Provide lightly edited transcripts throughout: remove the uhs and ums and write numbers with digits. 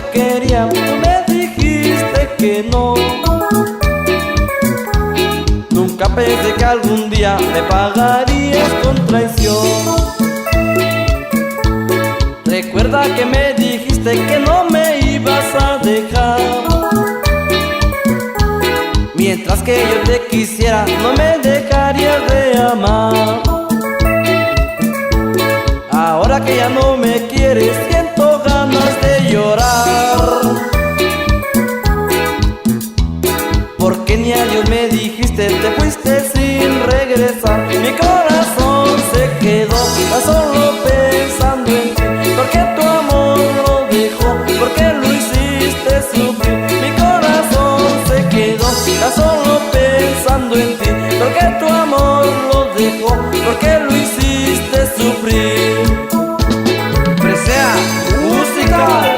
te quería, tú me dijiste que no. Nunca pensé que algún día me pagarías con traición. Recuerda que me dijiste que no me ibas a dejar. Mientras que yo te quisiera, no me dejarías de amar. Ahora que ya no me quieres, siento ganas de llorar. Porque ni adiós me dijiste, te fuiste sin regresar. Mi corazón se quedó tan solo pensando en ti. Porque tu amor lo dejó, porque lo hiciste sufrir. Mi corazón se quedó tan solo pensando en ti. Porque tu amor lo dejó, porque lo hiciste sufrir. Presea música.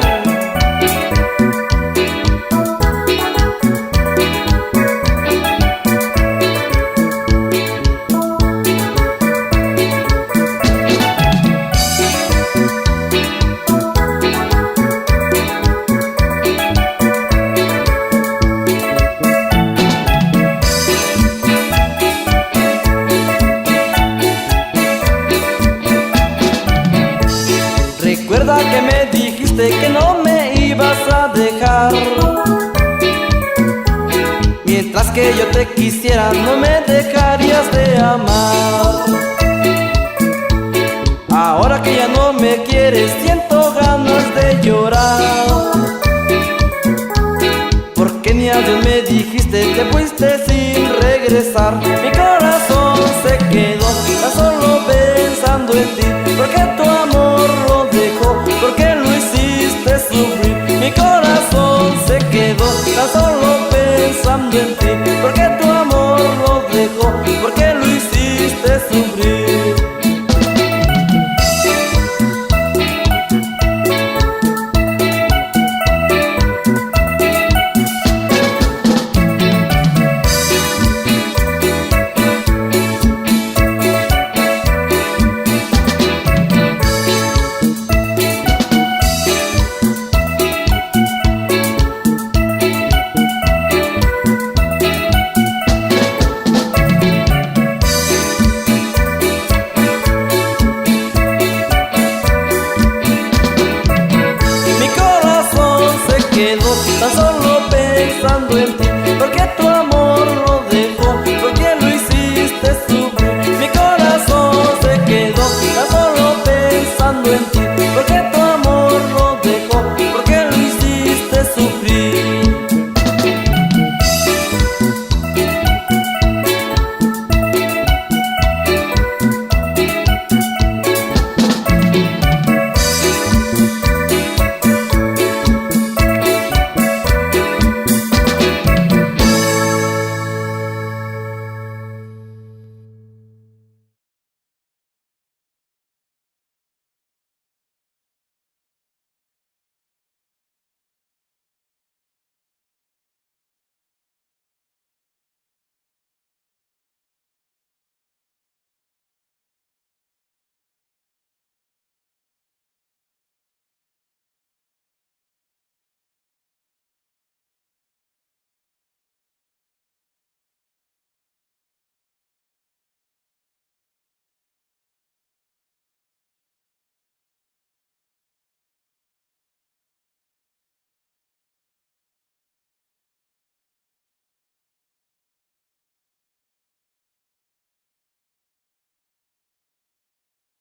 Recuerda que me dijiste que no me ibas a dejar. Mientras que yo te quisiera, no me dejarías de amar. Ahora que ya no me quieres, siento ganas de llorar. Porque ni adiós me dijiste, te fuiste sin regresar. Mi corazón se quedó tan solo pensando en ti. Porque tu amor lo dejó, porque lo hiciste sufrir. Mi corazón se quedó tan solo pensando en ti. Porque tu amor lo dejó, porque lo hiciste sufrir. Quedó tan solo pensando en ti. Porque tu amor lo dejó, porque lo hiciste sufrir. Mi corazón se quedó tan solo pensando en ti. Porque